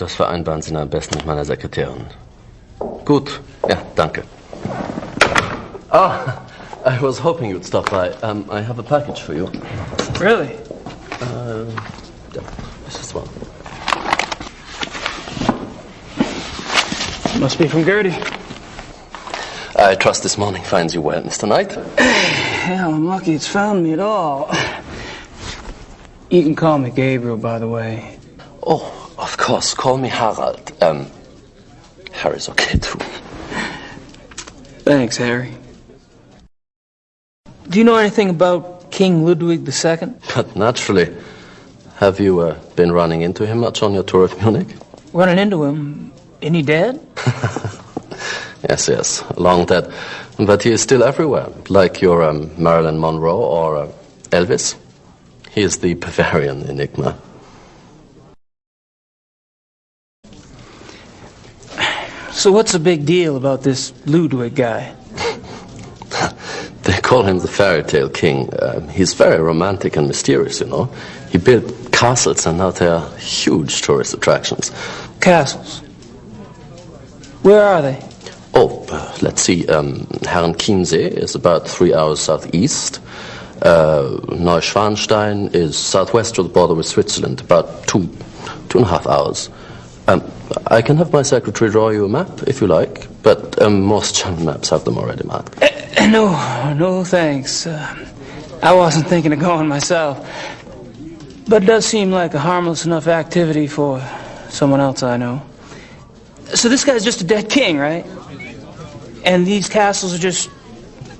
Das vereinbaren Sie am besten mit meiner Sekretärin. Gut, ja, danke. Ah, I was hoping you'd stop by. I have a package for you. Really? Yeah, this is one. Must be from Gertie. I trust this morning finds you well, Mr. Knight. Hell, I'm lucky it's found me at all. You can call me Gabriel, by the way. Oh, of course. Call me Harald. Harry's okay, too. Thanks, Harry. Do you know anything about King Ludwig II? But naturally. Have you been running into him much on your tour of Munich? Running into him? Isn't he dead? Yes, long dead. But he is still everywhere, like your Marilyn Monroe or Elvis. He is the Bavarian enigma. So what's the big deal about this Ludwig guy? They call him the fairy tale king. He's very romantic and mysterious, you know. He built castles and now they are huge tourist attractions. Castles? Where are they? Oh, let's see. Herrenchiemsee is about 3 hours southeast. Neuschwanstein is southwest of the border with Switzerland, about 2.5 hours. I can have my secretary draw you a map, if you like, but most German maps have them already marked. No, thanks. I wasn't thinking of going myself. But it does seem like a harmless enough activity for someone else I know. So this guy's just a dead king, right? And these castles are just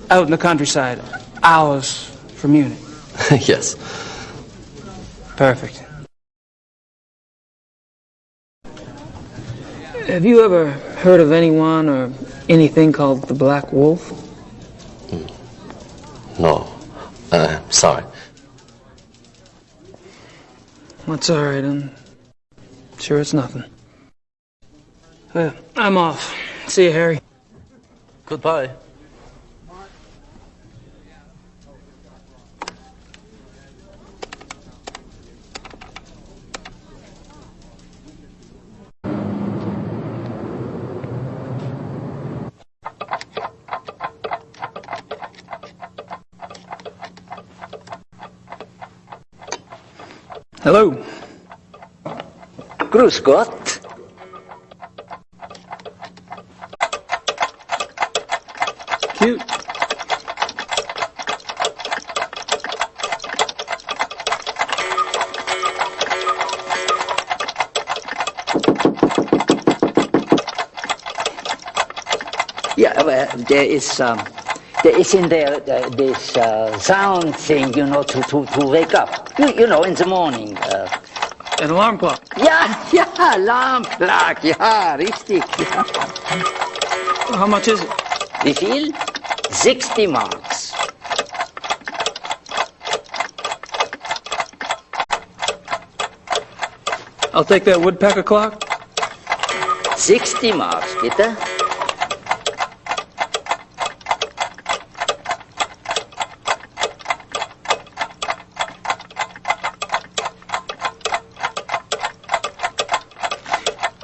out in the countryside, hours from Munich. Yes. Perfect. Have you ever heard of anyone or anything called the Black Wolf? No. Sorry. That's all right, I'm sure it's nothing. Well, I'm off. See you, Harry. Goodbye. Hello. Grüß Gott. Cute. Yeah, there is in there this sound thing, you know, to wake up. You know, in the morning. An alarm clock. Ja, alarm clock. Ja, richtig. Ja. How much is it? Wie viel? 60 marks. I'll take that woodpecker clock. 60 marks, bitte.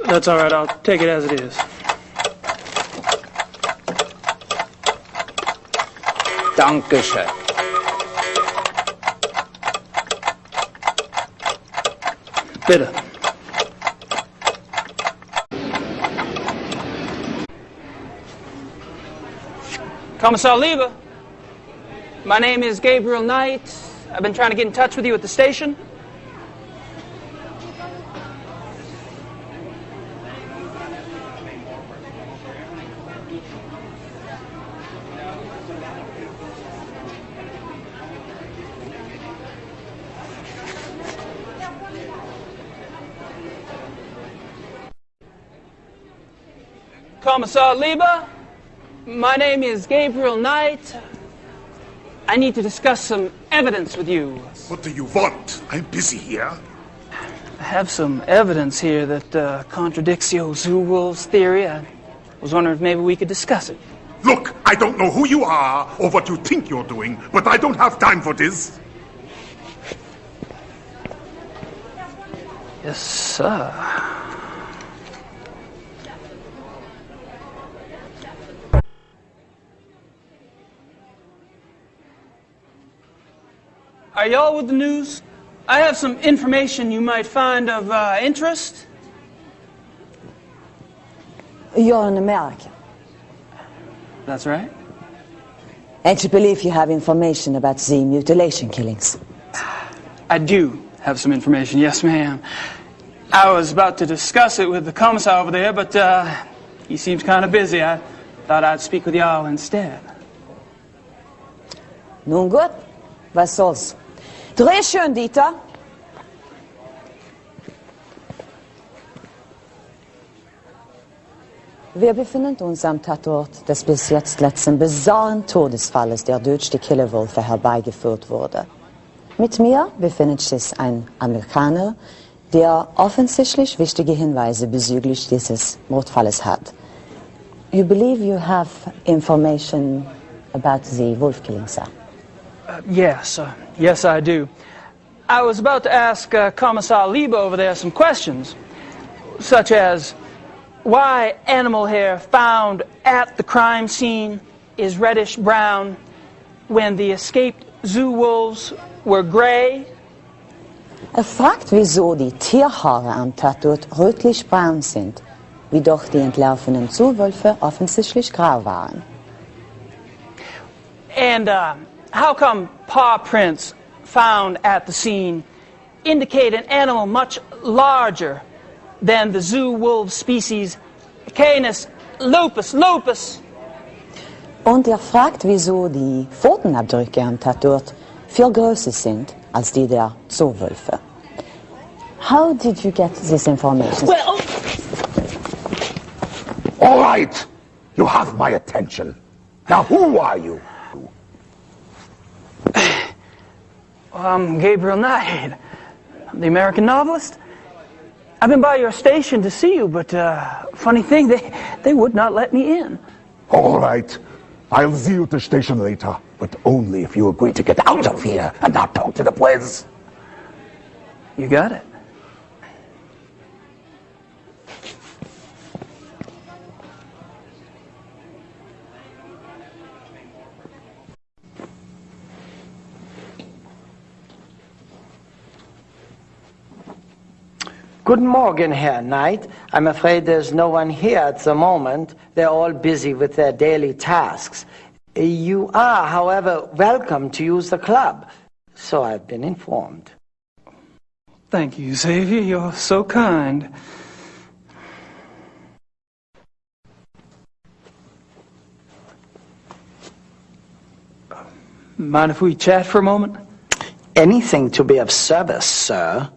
That's all right, I'll take it as it is. Dankeschön. Bitte. Kommissar Lieber, my name is Gabriel Knight. I've been trying to get in touch with you at the station. Kommissar Lieber, my name is Gabriel Knight. I need to discuss some evidence with you. What do you want? I'm busy here. I have some evidence here that contradicts your zoo wolves theory. I was wondering if maybe we could discuss it. Look, I don't know who you are or what you think you're doing, but I don't have time for this. Yes, sir. Are y'all with the news? I have some information you might find of interest. You're an American. That's right. And you believe you have information about the mutilation killings? I do have some information, yes, ma'am. I was about to discuss it with the commissar over there, but he seems kind of busy. I thought I'd speak with y'all instead. Nun gut, was soll's. Dreh schön, Dieter. Wir befinden uns am Tatort des bis jetzt letzten bizarren Todesfalles, der durch die Killerwölfe herbeigeführt wurde. Mit mir befindet sich ein Amerikaner, der offensichtlich wichtige Hinweise bezüglich dieses Mordfalles hat. You believe you have information about the wolf killing, sir? Yes, yes, I do. I was about to ask Commissar Liebe over there some questions, such as why animal hair found at the crime scene is reddish-brown when the escaped zoo wolves were gray. Fragt, wieso die Tierhaare am Tatort rötlich-braun sind, wie doch die entlaufenen Zuwölfe offensichtlich grau waren. And how come paw prints found at the scene indicate an animal much larger than the zoo wolf species Canis lupus lupus? Und fragt, wieso die Pfotenabdrücke am Tatort viel größer sind als die der Zoowölfe. How did you get this information? Well, All right. You have my attention. Now, who are you? I'm Gabriel Knight. I'm the American novelist. I've been by your station to see you, but funny thing, they would not let me in. All right. I'll see you at the station later, but only if you agree to get out of here and not talk to the boys. You got it. Guten Morgen, Herr Knight. I'm afraid there's no one here at the moment. They're all busy with their daily tasks. You are, however, welcome to use the club. So I've been informed. Thank you, Xavier. You're so kind. Mind if we chat for a moment? Anything to be of service, sir.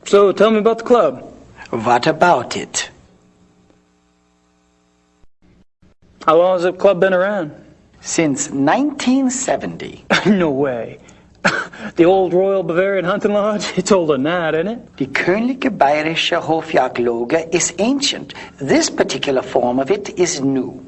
So, tell me about the club. What about it? How long has the club been around? Since 1970. No way. The old Royal Bavarian Hunting Lodge? It's older than that, isn't it? Die Königliche Bayerische Hofjagdloge is ancient. This particular form of it is new.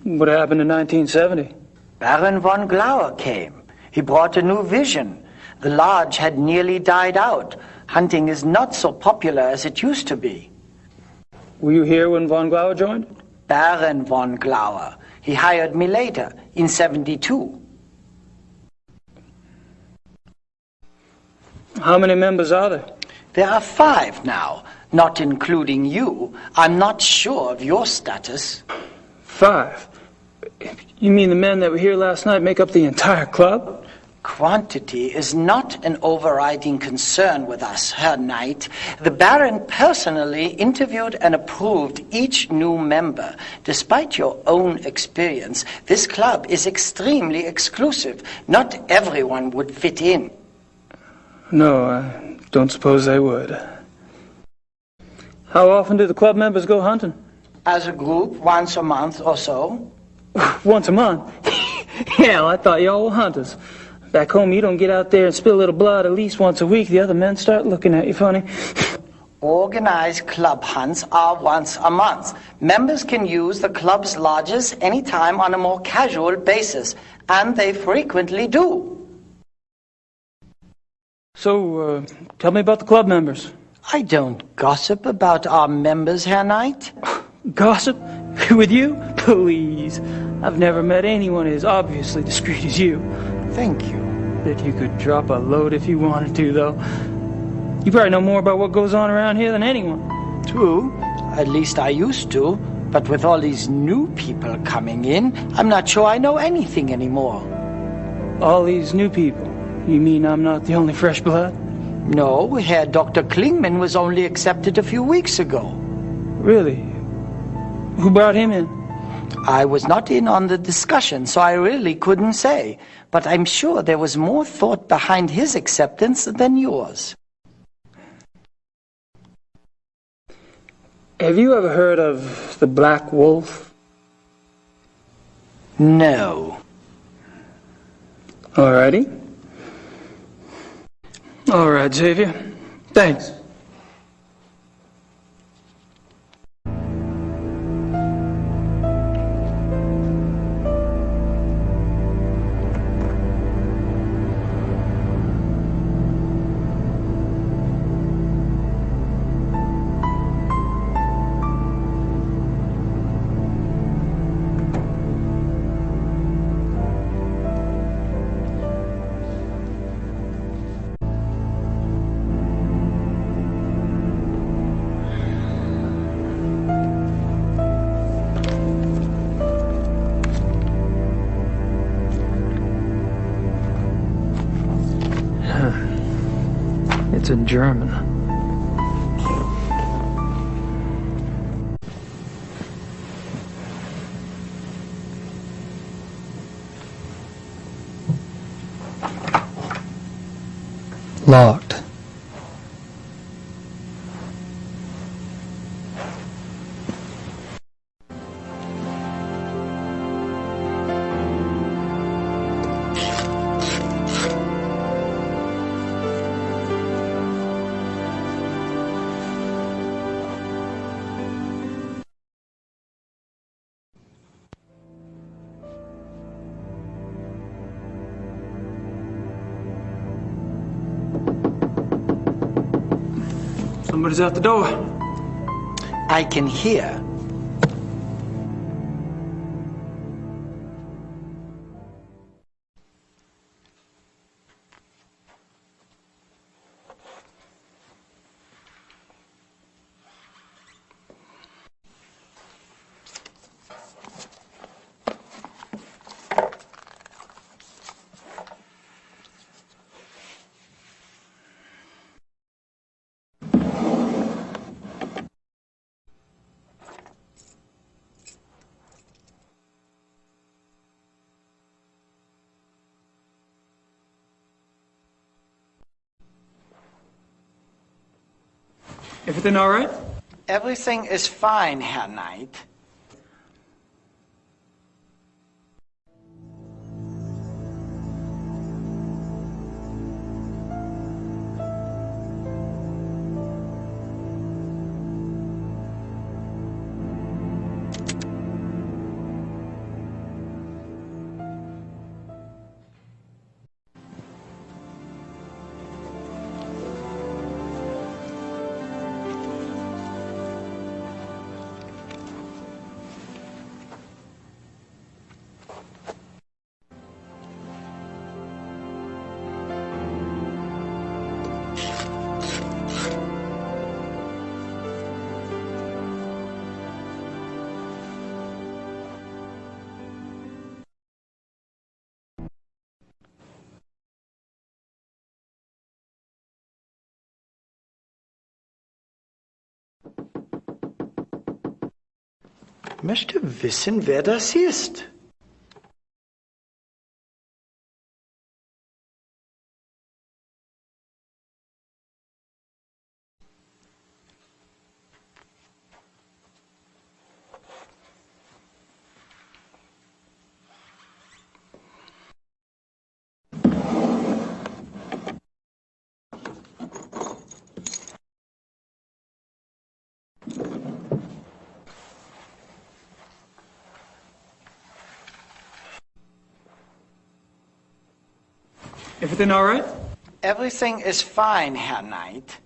What happened in 1970? Baron von Glauer came. He brought a new vision. The lodge had nearly died out. Hunting is not so popular as it used to be. Were you here when von Glauer joined? Baron von Glauer. He hired me later, in 72. How many members are there? There are 5 now, not including you. I'm not sure of your status. 5? You mean the men that were here last night make up the entire club? Quantity is not an overriding concern with us, Herr Knight. The Baron personally interviewed and approved each new member. Despite your own experience, this club is extremely exclusive. Not everyone would fit in. No, I don't suppose they would. How often do the club members go hunting? As a group, once a month or so. Once a month? Hell, I thought y'all were hunters. Back home, you don't get out there and spill a little blood at least once a week. The other men start looking at you funny. Organized club hunts are once a month. Members can use the club's lodges anytime on a more casual basis, and they frequently do. So, tell me about the club members. I don't gossip about our members, Herr Knight. Gossip? With you? Please. I've never met anyone as obviously discreet as you. Thank you. Bet you could drop a load if you wanted to, though. You probably know more about what goes on around here than anyone. True. At least I used to. But with all these new people coming in, I'm not sure I know anything anymore. All these new people? You mean I'm not the only fresh blood? No, Herr Dr. Klingman was only accepted a few weeks ago. Really? Who brought him in? I was not in on the discussion, so I really couldn't say. But I'm sure there was more thought behind his acceptance than yours. Have you ever heard of the Black Wolf? No. Alrighty. All right, Xavier. Thanks. It's in German. Locked. Somebody's out the door. I can hear. Everything all right? Everything is fine, Herr Knight. Ich möchte wissen, wer das ist. Everything all right? Everything is fine, Herr Knight.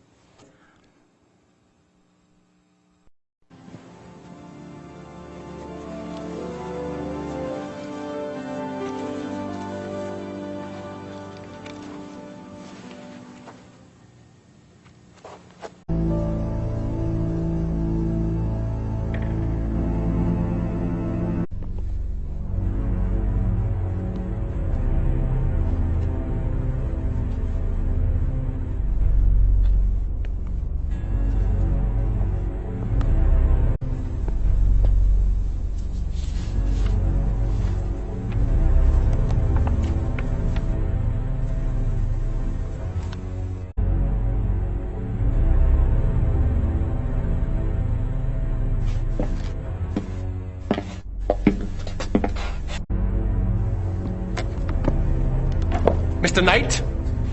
Mr. Knight?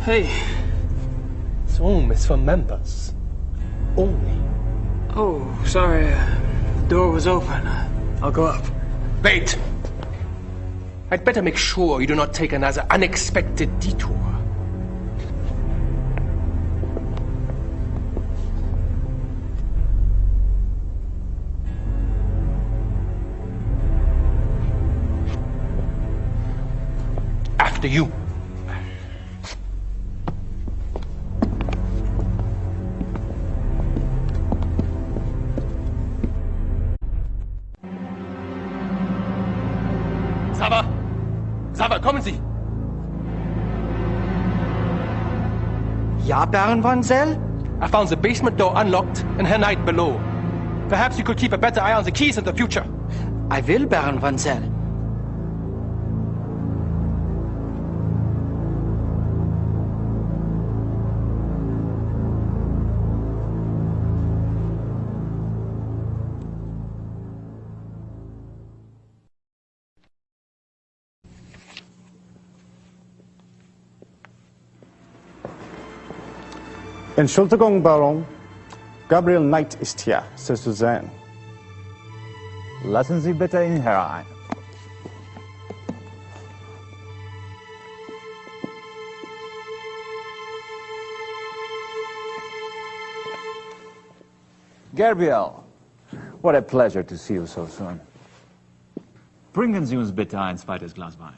Hey. This room is for members. Only. Oh, sorry. The door was open. I'll go up. Wait! I'd better make sure you do not take another unexpected detour. After you. Sava, kommen Sie! Ja, Baron von Zell? I found the basement door unlocked and Herr Knight below. Perhaps you could keep a better eye on the keys in the future. I will, Baron von Zell. Entschuldigung, Baron. Gabriel Knight ist hier, Sie zu sehen. Lassen Sie bitte ihn herein. Gabriel, what a pleasure to see you so soon. Bringen Sie uns bitte ein zweites Glas Wein.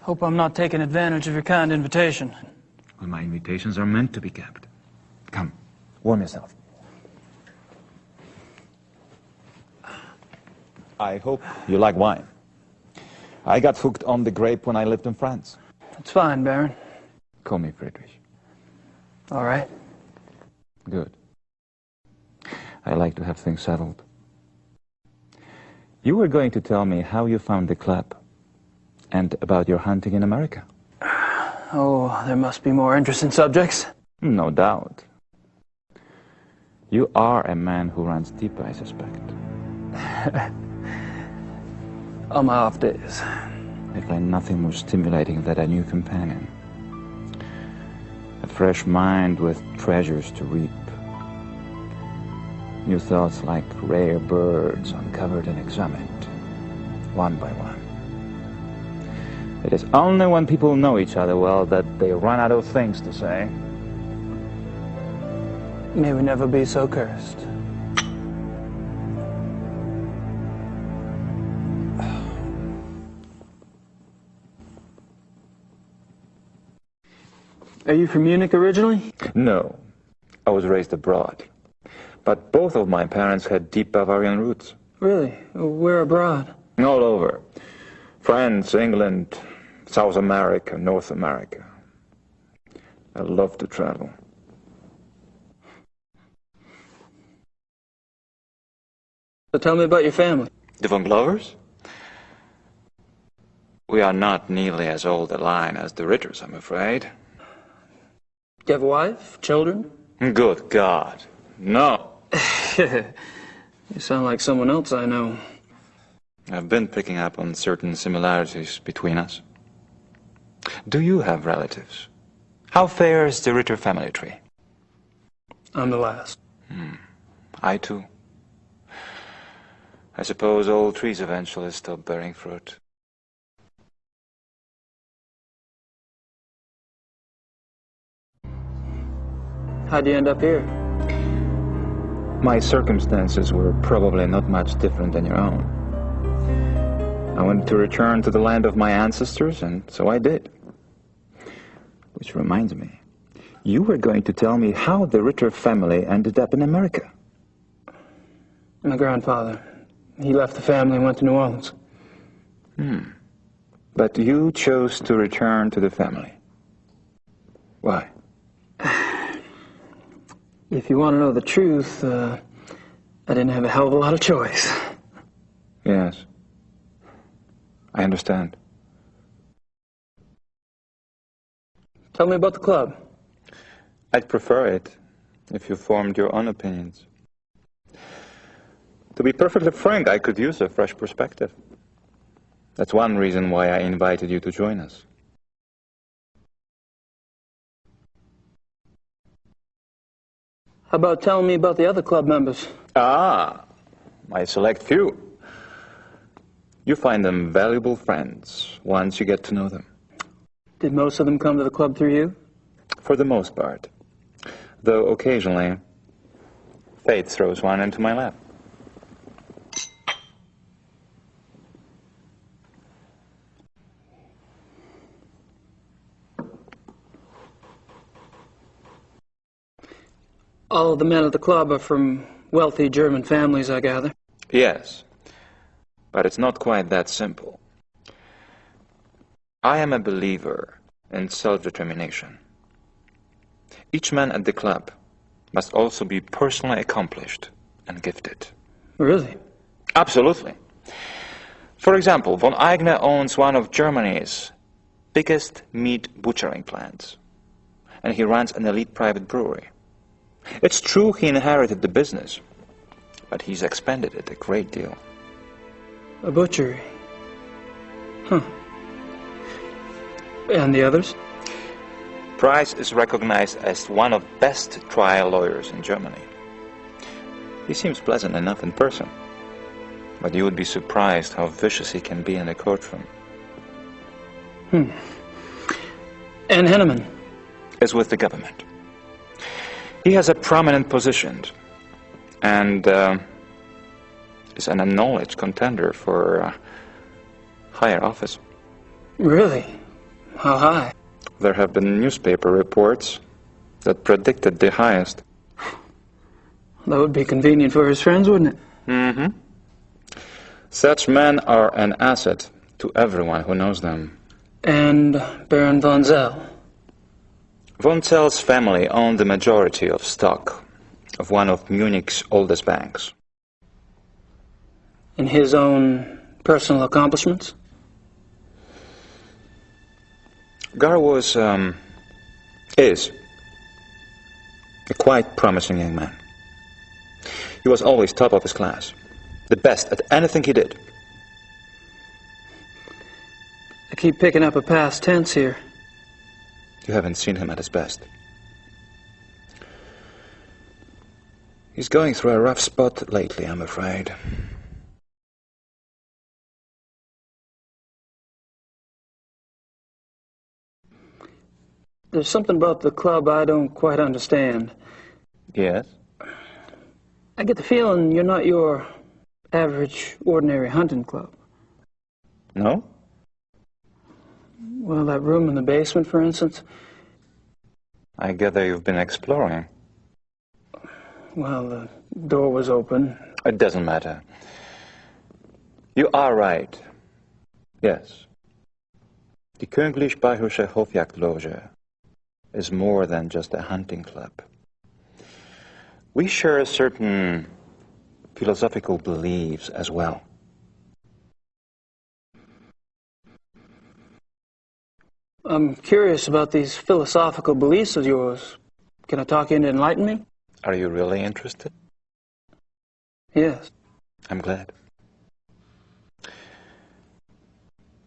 Hope I'm not taking advantage of your kind invitation. Well, my invitations are meant to be kept. Come, warm yourself. I hope you like wine. I got hooked on the grape when I lived in France. It's fine, Baron. Call me Friedrich. All right. Good. I like to have things settled. You were going to tell me how you found the club and about your hunting in America. Oh, there must be more interesting subjects. No doubt. You are a man who runs deep, I suspect. On my off days. I find nothing more stimulating than a new companion. A fresh mind with treasures to reap. New thoughts like rare birds uncovered and examined, one by one. It is only when people know each other well that they run out of things to say. May we never be so cursed. Are you from Munich originally? No, I was raised abroad. But both of my parents had deep Bavarian roots. Really? Where abroad? All over. France, England, South America, North America. I love to travel. So tell me about your family. The von Glovers? We are not nearly as old a line as the Ritters, I'm afraid. Do you have a wife? Children? Good God, no. You sound like someone else I know. I've been picking up on certain similarities between us. Do you have relatives? How fares the Ritter family tree? I'm the last. I too. I suppose all trees eventually stop bearing fruit. How'd you end up here? My circumstances were probably not much different than your own. I wanted to return to the land of my ancestors, and so I did. Which reminds me, you were going to tell me how the Ritter family ended up in America. My grandfather. He left the family and went to New Orleans. But you chose to return to the family. Why? If you want to know the truth, I didn't have a hell of a lot of choice. Yes. I understand. Tell me about the club. I'd prefer it if you formed your own opinions. To be perfectly frank, I could use a fresh perspective. That's one reason why I invited you to join us. How about telling me about the other club members? Ah, my select few. You find them valuable friends once you get to know them. Did most of them come to the club through you? For the most part. Though occasionally, fate throws one into my lap. All of the men at the club are from wealthy German families, I gather. Yes, but it's not quite that simple. I am a believer in self-determination. Each man at the club must also be personally accomplished and gifted. Really? Absolutely. For example, von Eigner owns one of Germany's biggest meat butchering plants, and he runs an elite private brewery. It's true he inherited the business, but he's expanded it a great deal. A butchery? Huh. And the others? Price is recognized as one of the best trial lawyers in Germany. He seems pleasant enough in person, but you would be surprised how vicious he can be in a courtroom. And Henneman? Is with the government. He has a prominent position and is an acknowledged contender for higher office. Really? How high? There have been newspaper reports that predicted the highest. That would be convenient for his friends, wouldn't it? Mm-hmm. Such men are an asset to everyone who knows them. And Baron von Zell? Von Zell's family owned the majority of stock of one of Munich's oldest banks. In his own personal accomplishments? Gar was, is a quite promising young man. He was always top of his class, the best at anything he did. I keep picking up a past tense here. You haven't seen him at his best. He's going through a rough spot lately, I'm afraid. There's something about the club I don't quite understand. Yes? I get the feeling you're not your average, ordinary hunting club. No? Well, that room in the basement, for instance. I gather you've been exploring. Well, the door was open. It doesn't matter. You are right. Yes. Die Königlich Bayerische Hofjagdloge is more than just a hunting club. We share certain philosophical beliefs as well. I'm curious about these philosophical beliefs of yours. Can I talk you into enlighten me? Are you really interested? Yes. I'm glad.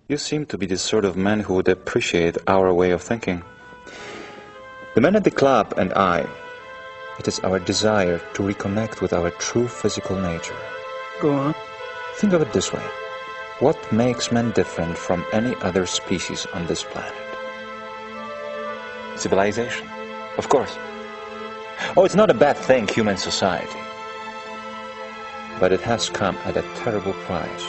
You seem to be the sort of man who would appreciate our way of thinking. The men at the club and I, it is our desire to reconnect with our true physical nature. Go on. Think of it this way. What makes man different from any other species on this planet? Civilization, of course. Oh, it's not a bad thing, human society. But it has come at a terrible price.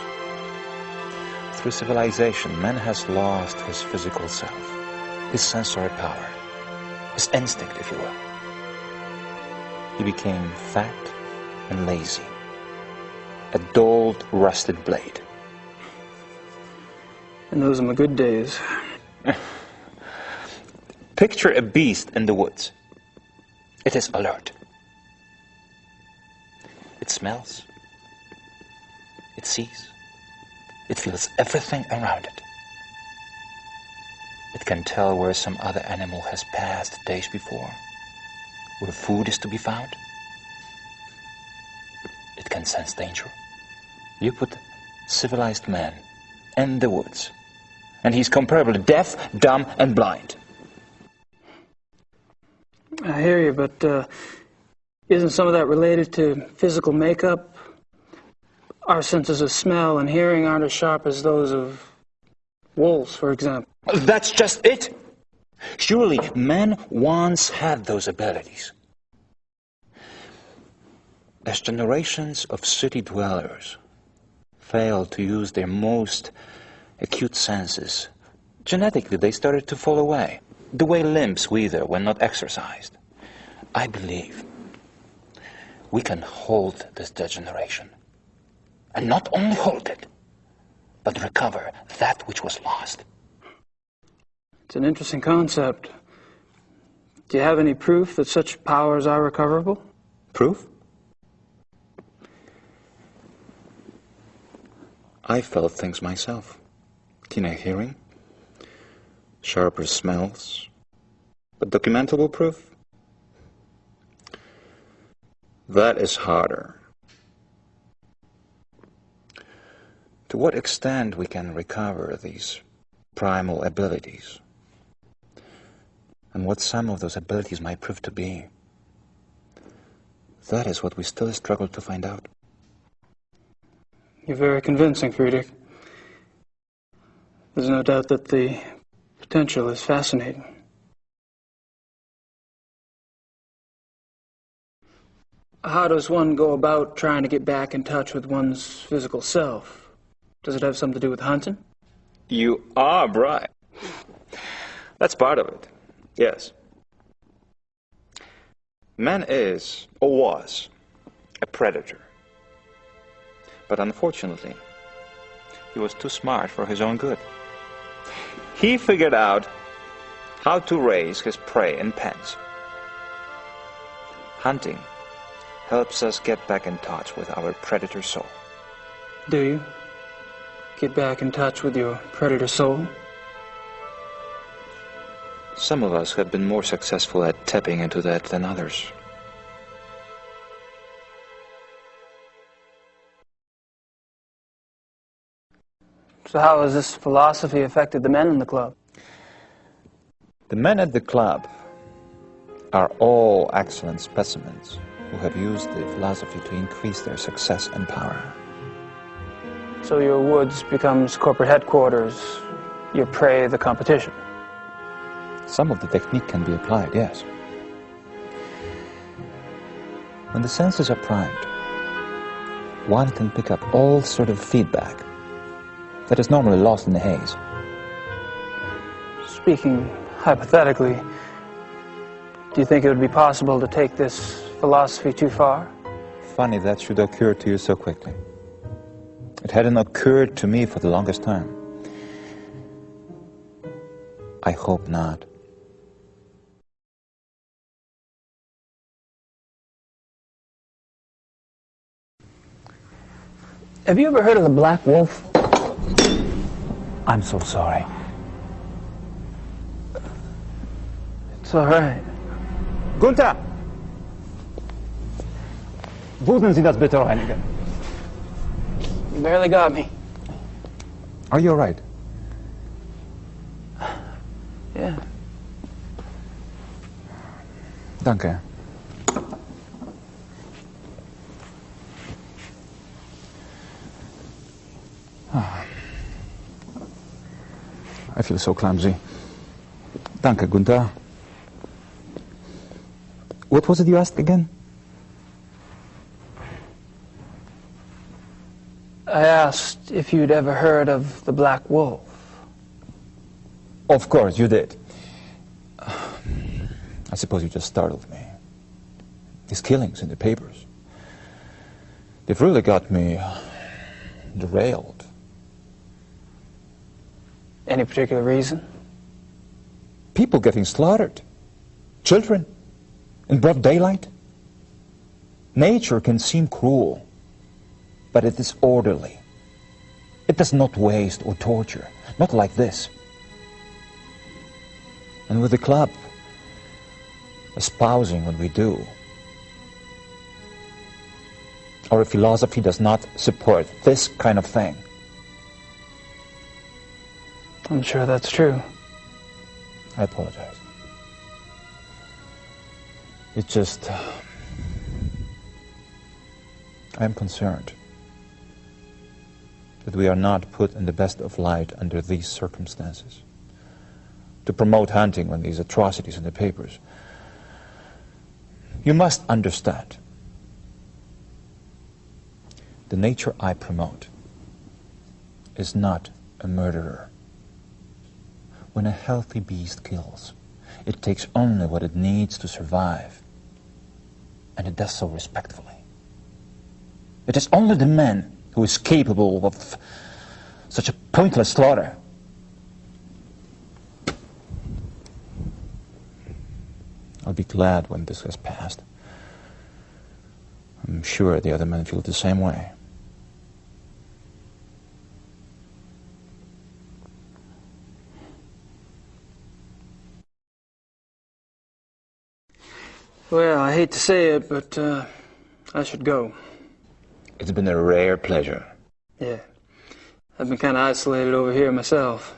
Through civilization, man has lost his physical self, his sensory power, his instinct, if you will. He became fat and lazy, a dulled, rusted blade. And those are my good days. Picture a beast in the woods. It is alert. It smells. It sees. It feels everything around it. It can tell where some other animal has passed days before, where food is to be found. It can sense danger. You put civilized man in the woods, and he's comparably deaf, dumb, and blind. I hear you, but Isn't some of that related to physical makeup? Our senses of smell and hearing aren't as sharp as those of wolves, for example. That's just it. Surely man once had those abilities. As generations of city dwellers failed to use their most acute senses, genetically they started to fall away, the way limbs wither when not exercised. I believe we can hold this degeneration. And not only hold it, but recover that which was lost. It's an interesting concept. Do you have any proof that such powers are recoverable? Proof? I felt things myself. Keener hearing, sharper smells, but documentable proof? That is harder. To what extent we can recover these primal abilities, and what some of those abilities might prove to be, that is what we still struggle to find out. You're very convincing, Friedrich. There's no doubt that the potential is fascinating. How does one go about trying to get back in touch with one's physical self? Does it have something to do with hunting? You are right. That's part of it, yes. Man is, or was, a predator. But unfortunately, he was too smart for his own good. He figured out how to raise his prey in pens. Hunting helps us get back in touch with our predator soul. Do you? Get back in touch with your predator soul? Some of us have been more successful at tapping into that than others. So how has this philosophy affected the men in the club? The men at the club are all excellent specimens who have used the philosophy to increase their success and power. So your woods becomes corporate headquarters, your prey the competition. Some of the technique can be applied, yes. When the senses are primed, one can pick up all sort of feedback that is normally lost in the haze. Speaking hypothetically, do you think it would be possible to take this philosophy too far? Funny that should occur to you so quickly. It hadn't occurred to me for the longest time. I hope not. Have you ever heard of the Black Wolf? I'm so sorry. It's all right. Gunther! Würden Sie das bitte reinigen? You barely got me. Are you all right? Yeah. Danke. I feel so clumsy. Danke, Gunther. What was it you asked again? I asked if you'd ever heard of the Black Wolf. Of course, you did. I suppose you just startled me. These killings in the papers, they've really got me derailed. Any particular reason? People getting slaughtered. Children. In broad daylight. Nature can seem cruel, but it is orderly. It does not waste or torture. Not like this. And with the club espousing what we do, our philosophy does not support this kind of thing. I'm sure that's true. I apologize. It just I am concerned that we are not put in the best of light under these circumstances. To promote hunting when these atrocities in the papers. You must understand, the nature I promote is not a murderer. When a healthy beast kills, it takes only what it needs to survive, and it does so respectfully. It is only the man who is capable of such a pointless slaughter. I'll be glad when this has passed. I'm sure the other men feel the same way. Well, I hate to say it, but I should go. It's been a rare pleasure. Yeah. I've been kind of isolated over here myself.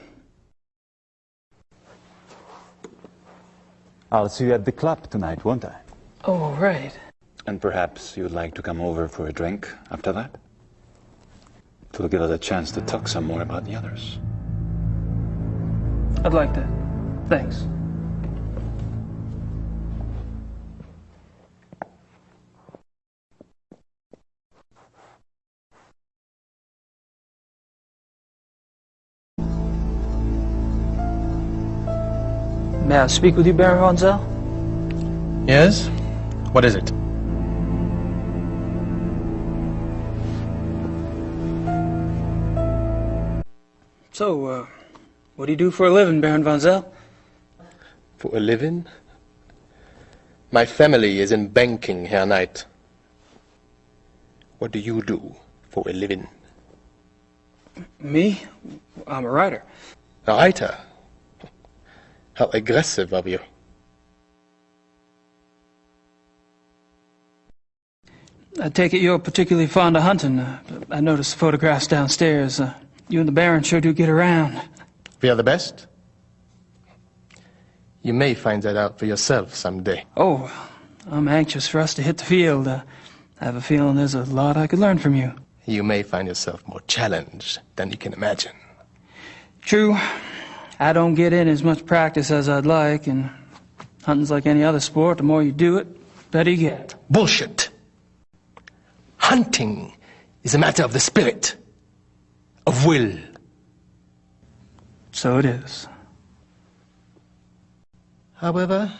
I'll see you at the club tonight, won't I? Oh, right. And perhaps you'd like to come over for a drink after that? It will give us a chance to talk some more about the others. I'd like that. Thanks. May I speak with you, Baron von Zell? Yes? What is it? So, what do you do for a living, Baron von Zell? For a living? My family is in banking, Herr Knight. What do you do for a living? Me? I'm a writer. A writer? How aggressive of you. I take it you're particularly fond of hunting. I noticed the photographs downstairs. You and the Baron sure do get around. We are the best? You may find that out for yourself someday. Oh, I'm anxious for us to hit the field. I have a feeling there's a lot I could learn from you. You may find yourself more challenged than you can imagine. True. I don't get in as much practice as I'd like, and hunting's like any other sport. The more you do it, the better you get. Bullshit. Hunting is a matter of the spirit, of will. So it is. However,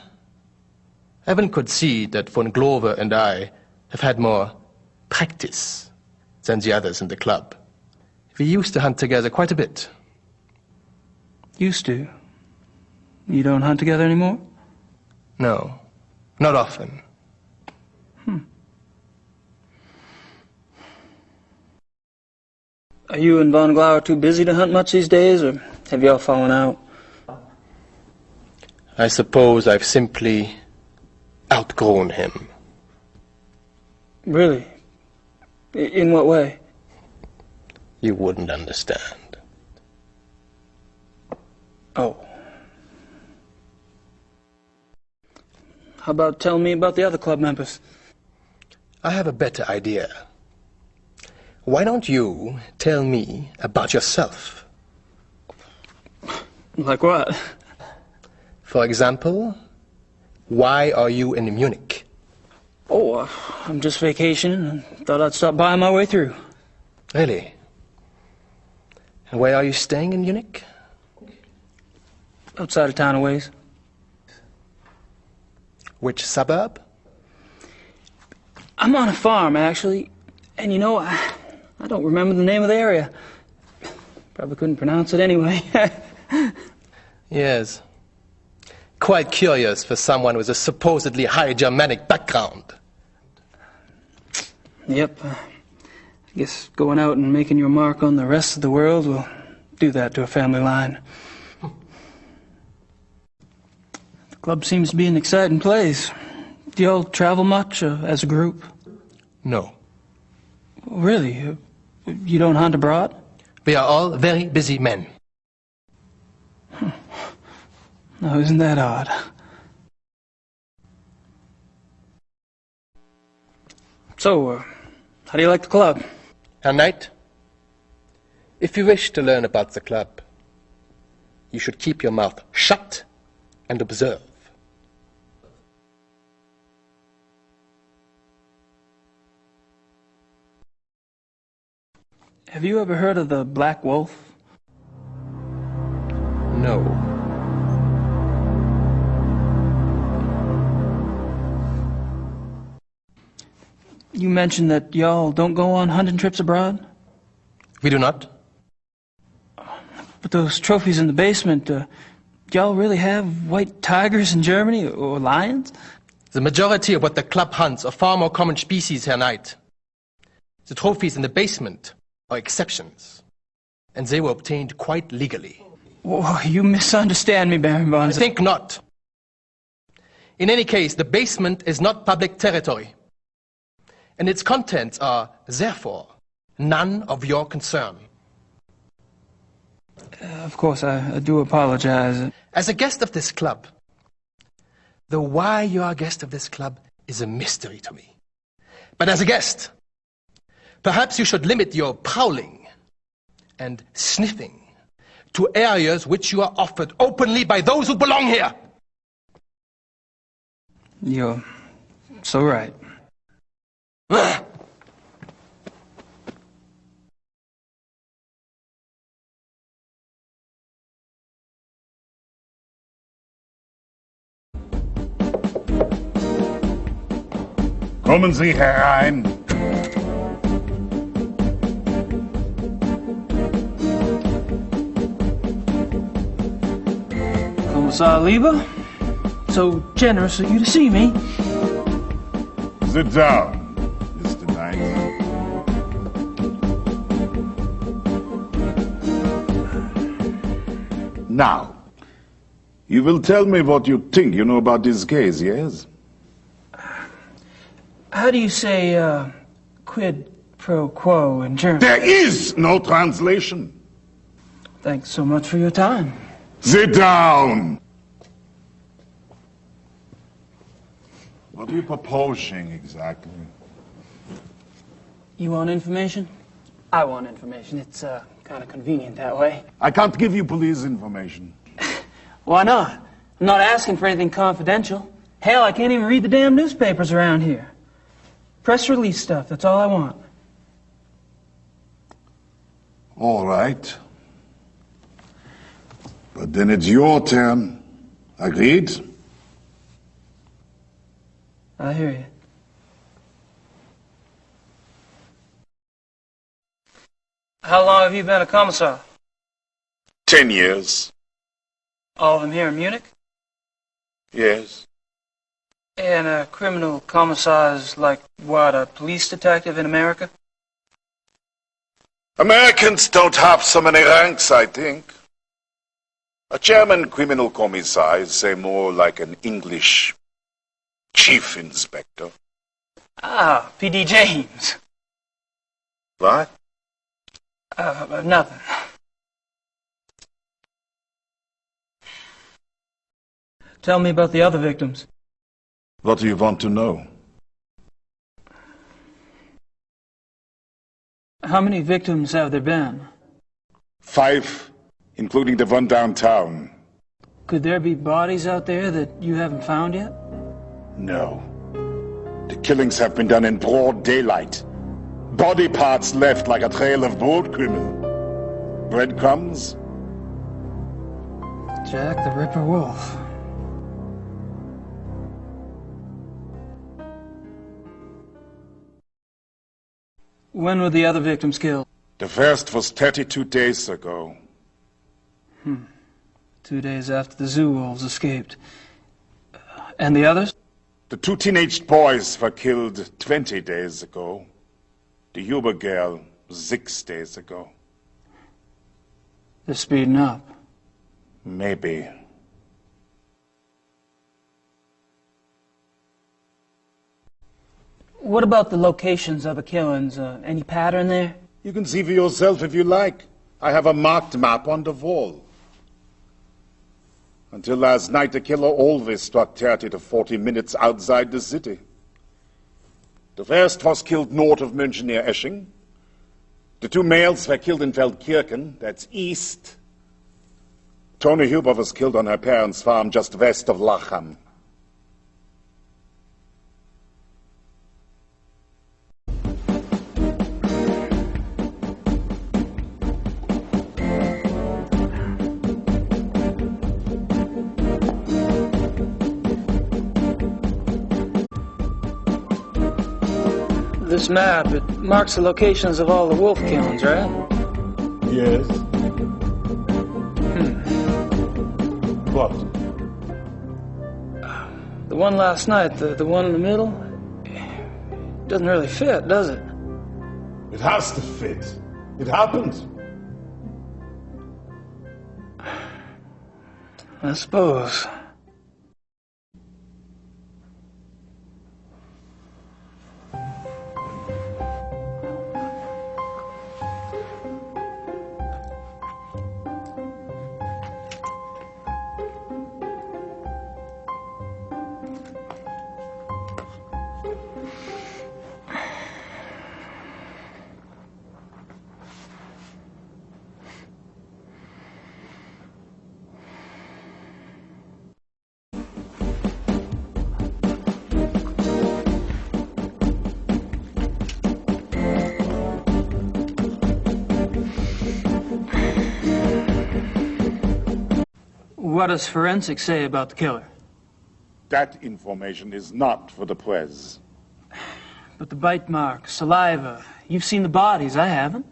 Evan could see that von Glover and I have had more practice than the others in the club. We used to hunt together quite a bit. Used to. You don't hunt together anymore? No, not often. Are you and von Glauer too busy to hunt much these days, or have you all fallen out? I suppose I've simply outgrown him. Really? In what way? You wouldn't understand. Oh. How about telling me about the other club members? I have a better idea. Why don't you tell me about yourself? Like what? For example, why are you in Munich? Oh, I'm just vacationing and thought I'd stop by on my way through. Really? And where are you staying in Munich? Outside of town a ways. Which suburb? I'm on a farm, actually. And you know, I don't remember the name of the area. Probably couldn't pronounce it anyway. Yes. Quite curious for someone with a supposedly high Germanic background. Yep. I guess going out and making your mark on the rest of the world will do that to a family line. The club seems to be an exciting place. Do you all travel much as a group? No. Really? You don't hunt abroad? We are all very busy men. No, isn't that odd? So, How do you like the club? Herr Knight, if you wish to learn about the club, you should keep your mouth shut and observe. Have you ever heard of the Black Wolf? No. You mentioned that y'all don't go on hunting trips abroad? We do not. But those trophies in the basement, y'all really have white tigers in Germany or lions? The majority of what the club hunts are far more common species, Herr Knight. The trophies in the basement are exceptions, and they were obtained quite legally. Oh, you misunderstand me, Baron I Bonds. think not. In any case, the basement is not public territory, and its contents are, therefore, none of your concern. Of course, I do apologize. As a guest of this club, the why you are a guest of this club is a mystery to me. But as a guest, perhaps you should limit your prowling and sniffing to areas which you are offered openly by those who belong here. You're so right. Kommen Sie herein. Kommissar Lieber, so generous of you to see me. Sit down, Mr. Knight. Now, you will tell me what you think you know about this case, yes? How do you say, quid pro quo in German? There is no translation. Thanks so much for your time. Sit down. What are you proposing exactly? You want information? I want information. It's, kind of convenient that way. I can't give you police information. Why not? I'm not asking for anything confidential. Hell, I can't even read the damn newspapers around here. Press release stuff, that's all I want. All right. But then it's your turn. Agreed? I hear you. How long have you been a commissar? 10 years. All of them here in Munich? Yes. And a criminal commissar is like, what, a police detective in America? Americans don't have so many ranks, I think. A German criminal commissar is, say, more like an English chief inspector. Ah, P.D. James. What? Nothing. Tell me about the other victims. What do you want to know? How many victims have there been? 5, including the one downtown. Could there be bodies out there that you haven't found yet? No. The killings have been done in broad daylight. Body parts left like a trail of boat criminal. Breadcrumbs? Jack the Ripper Wolf. When were the other victims killed? The first was 32 days ago. 2 days after the zoo wolves escaped. And the others? The 2 teenage boys were killed 20 days ago. The Huber girl 6 days ago. They're speeding up. Maybe. What about the locations of the killings? Any pattern there? You can see for yourself if you like. I have a marked map on the wall. Until last night, the killer always struck 30 to 40 minutes outside the city. The first was killed north of München near Esching. The two males were killed in Feldkirchen, that's east. Tony Huber was killed on her parents' farm just west of Lacham. This map, it marks the locations of all the wolf kilns, right? Yes. What? The one last night, the one in the middle, doesn't really fit, does it? It has to fit. It happened. I suppose. What does forensics say about the killer? That information is not for the press. But the bite marks, saliva, you've seen the bodies, I haven't.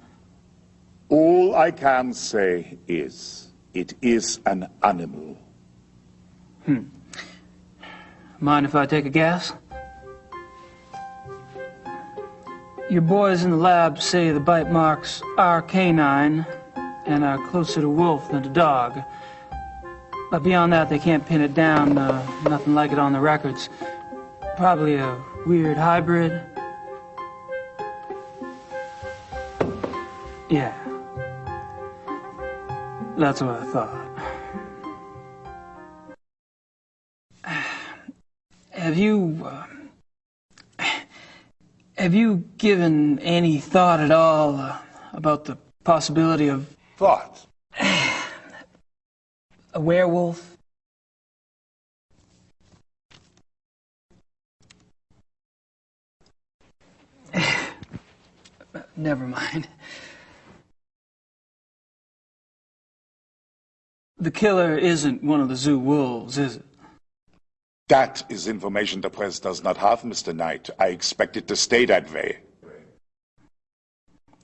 All I can say is, it is an animal. Mind if I take a guess? Your boys in the lab say the bite marks are canine and are closer to wolf than to dog. But beyond that, they can't pin it down. Nothing like it on the records. Probably a weird hybrid. Yeah. That's what I thought. Have you given any thought at all about the possibility of... Thought? A werewolf? Never mind. The killer isn't one of the zoo wolves, is it? That is information the press does not have, Mr. Knight. I expect it to stay that way.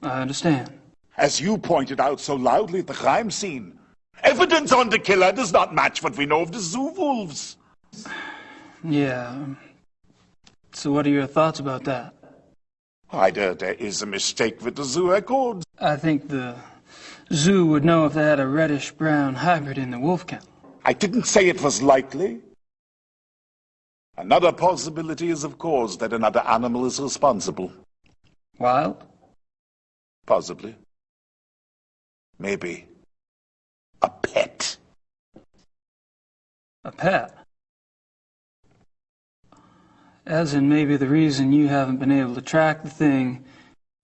I understand. As you pointed out so loudly at the crime scene, evidence on the killer does not match what we know of the zoo wolves. Yeah. So what are your thoughts about that? Either there is a mistake with the zoo records. I think the zoo would know if they had a reddish-brown hybrid in the wolf kennel. I didn't say it was likely. Another possibility is, of course, that another animal is responsible. Wild? Possibly. Maybe. A pet. A pet? As in maybe the reason you haven't been able to track the thing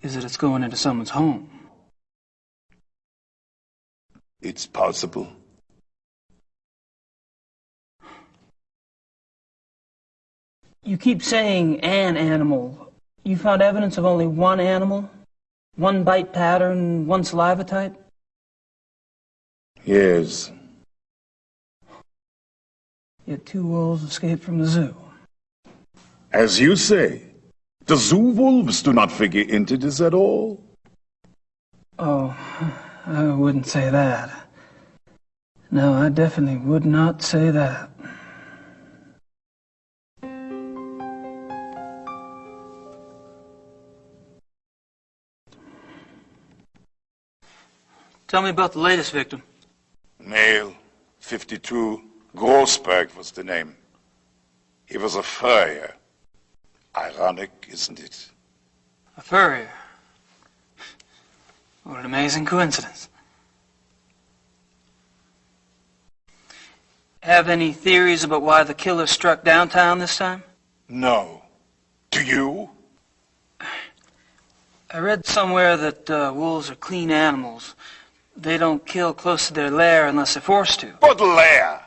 is that it's going into someone's home. It's possible. You keep saying an animal. You found evidence of only one animal? One bite pattern, one saliva type? Yes. Yet two wolves escaped from the zoo. As you say, the zoo wolves do not figure into this at all. Oh, I wouldn't say that. No, I definitely would not say that. Tell me about the latest victim. Male, 52, Grossberg was the name. He was a furrier. Ironic, isn't it? A furrier? What an amazing coincidence. Have any theories about why the killer struck downtown this time? No. Do you? I read somewhere that wolves are clean animals. They don't kill close to their lair unless they're forced to. What lair?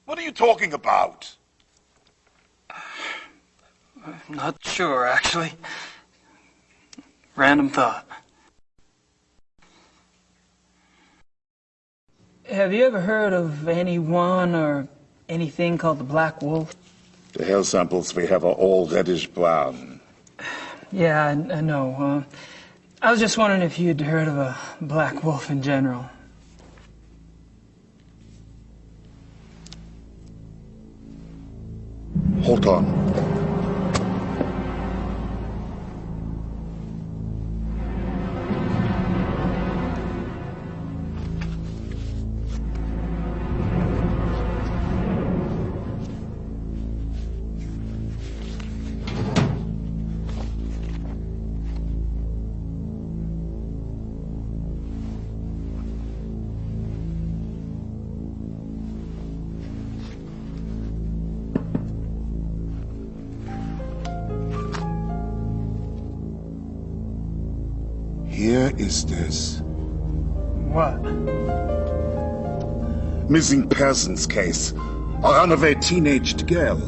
What are you talking about? Not sure, actually. Random thought. Have you ever heard of anyone or anything called the black wolf? The hair samples we have are all reddish-brown. Yeah, I know. I was just wondering if you'd heard of a black wolf in general. Hold on. Here is this. What? Missing persons case. A runaway teenaged girl.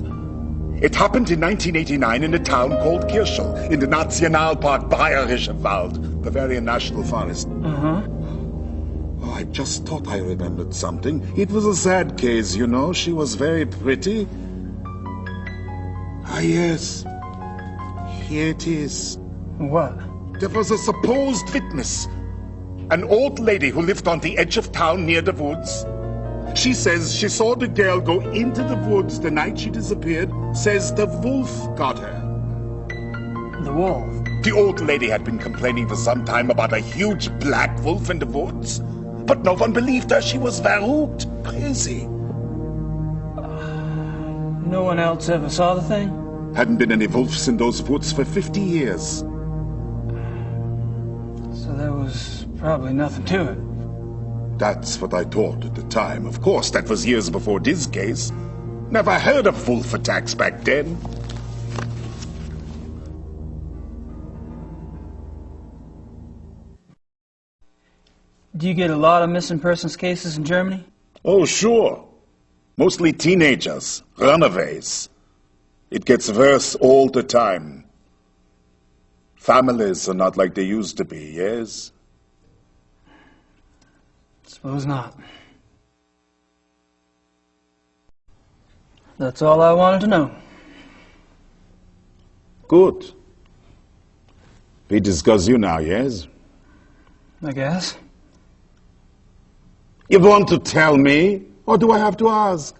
It happened in 1989 in a town called Kirschel, in the Nationalpark Bayerischer Wald, Bavarian National Forest. Uh-huh. Oh, I just thought I remembered something. It was a sad case, you know. She was very pretty. Ah, yes. Here it is. What? There was a supposed witness. An old lady who lived on the edge of town near the woods. She says she saw the girl go into the woods the night she disappeared. Says the wolf got her. The wolf? The old lady had been complaining for some time about a huge black wolf in the woods. But no one believed her. She was verrückt. Crazy. No one else ever saw the thing? Hadn't been any wolves in those woods for 50 years. So there was probably nothing to it. That's what I thought at the time. Of course, that was years before this case. Never heard of wolf attacks back then. Do you get a lot of missing persons cases in Germany? Oh, sure. Mostly teenagers, runaways. It gets worse all the time. Families are not like they used to be, yes? Suppose not. That's all I wanted to know. Good. We discuss you now, yes? I guess. You want to tell me, or do I have to ask?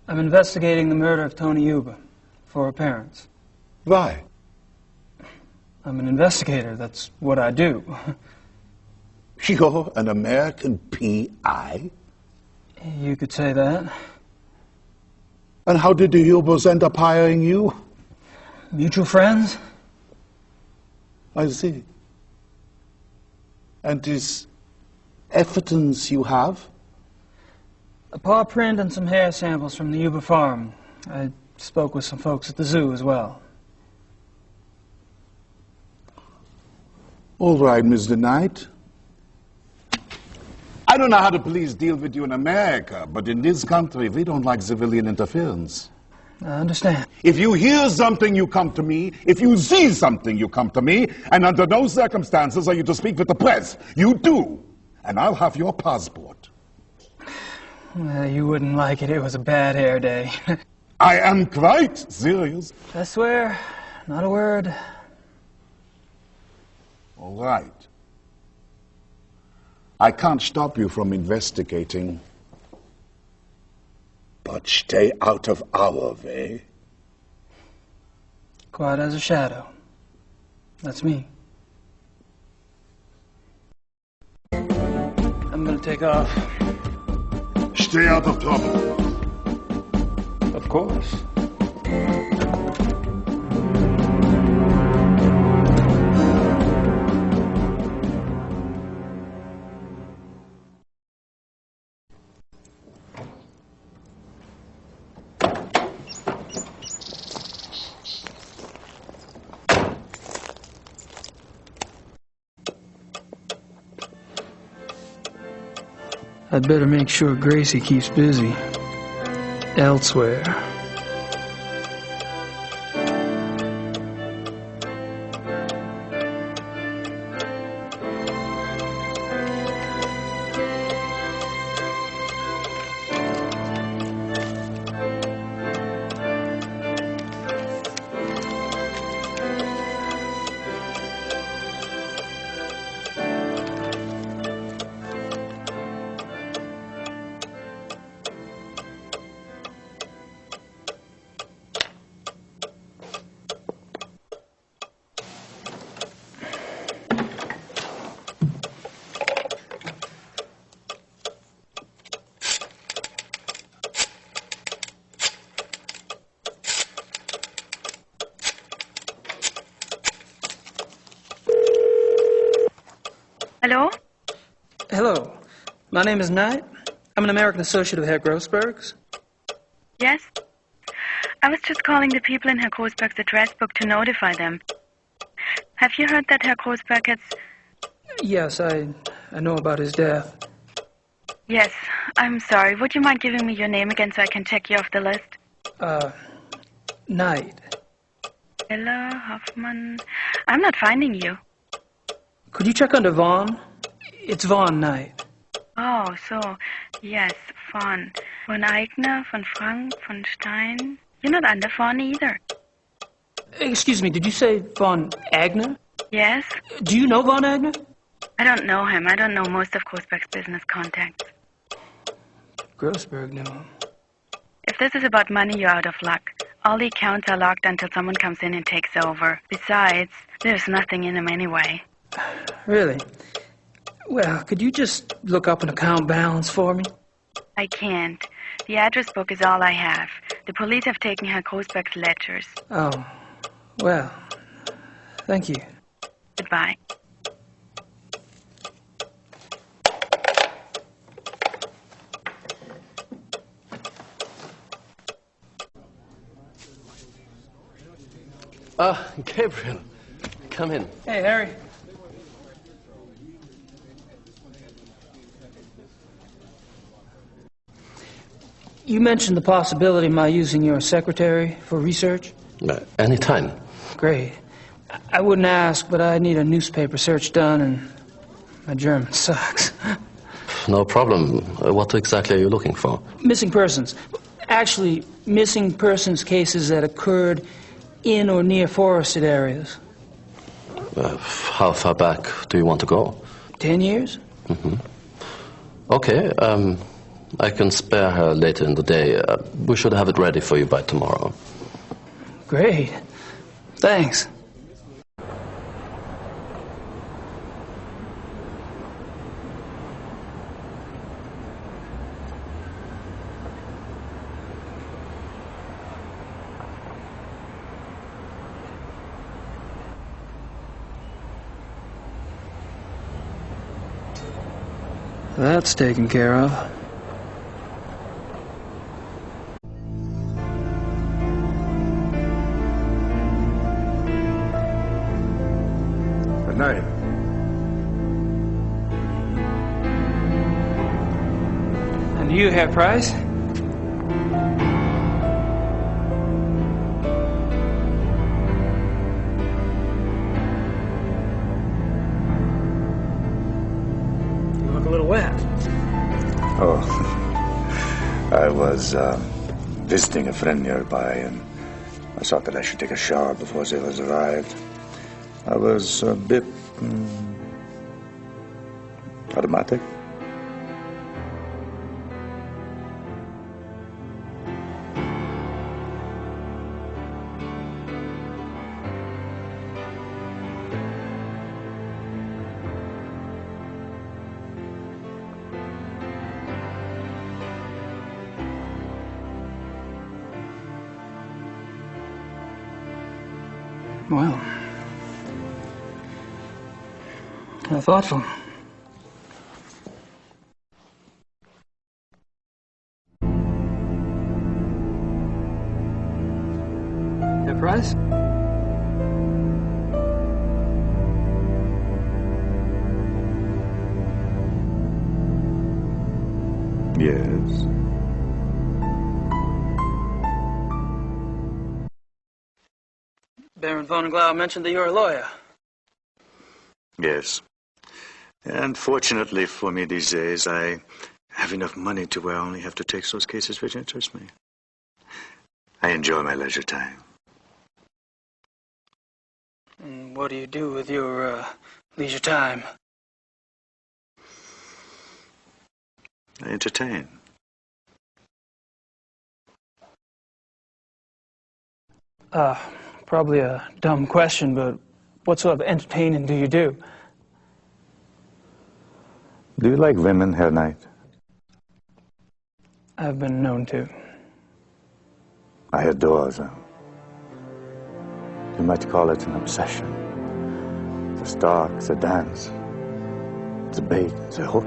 I'm investigating the murder of Tony Yuba for her parents. Why? I'm an investigator. That's what I do. You're an American P.I.? You could say that. And how did the Hubers end up hiring you? Mutual friends? I see. And this evidence you have? A paw print and some hair samples from the Yuba farm. I spoke with some folks at the zoo as well. All right, Mr. Knight. I don't know how the police deal with you in America, but in this country, we don't like civilian interference. I understand. If you hear something, you come to me. If you see something, you come to me. And under no circumstances are you to speak with the press. You do. And I'll have your passport. You wouldn't like it. It was a bad hair day. I am quite serious. I swear, not a word. All right. I can't stop you from investigating. But stay out of our way. Quiet as a shadow. That's me. I'm gonna take off. Stay out of trouble. Of course. I'd better make sure Gracie keeps busy. Elsewhere. Hello? Hello. My name is Knight. I'm an American associate of Herr Grossberg's. Yes? I was just calling the people in Herr Grossberg's address book to notify them. Have you heard that Herr Grossberg has... Yes, I know about his death. Yes, I'm sorry. Would you mind giving me your name again so I can check you off the list? Knight. Miller, Hoffman... I'm not finding you. Could you check under Vaughn? It's Vaughn Knight. Oh, so, yes, von Eigner, von Frank, von Stein. You're not under Vaughn either. Excuse me, did you say Von Agner? Yes? Do you know Von Agner? I don't know him. I don't know most of Grossberg's business contacts. Grossberg knew him. If this is about money, you're out of luck. All the accounts are locked until someone comes in and takes over. Besides, there's nothing in them anyway. Really? Well, could you just look up an account balance for me? I can't. The address book is all I have. The police have taken Herr Grossberg's ledgers. Oh, well, thank you. Goodbye. Gabriel, come in. Hey, Harry. You mentioned the possibility of my using your secretary for research? Anytime. Great. I wouldn't ask, but I need a newspaper search done, and my German sucks. No problem. What exactly are you looking for? Missing persons. Actually, missing persons cases that occurred in or near forested areas. How far back do you want to go? 10 years? Mm-hmm. Okay, I can spare her later in the day. We should have it ready for you by tomorrow. Great. Thanks. That's taken care of. Good night. And you, Herr Price? You look a little wet. Oh, I was visiting a friend nearby, and I thought that I should take a shower before the others arrived. I was a bit automatic. Well, how thoughtful. Herr Price? Yes. Baron von Glau mentioned that you're a lawyer. Yes. And fortunately for me these days, I have enough money to where I only have to take those cases which interest me. I enjoy my leisure time. And what do you do with your leisure time? I entertain. Probably a dumb question, but what sort of entertaining do you do? Do you like women, Herr Knight? I've been known to. I adore them. You might call it an obsession. It's a stalk, it's a dance. It's a bait, it's a hook.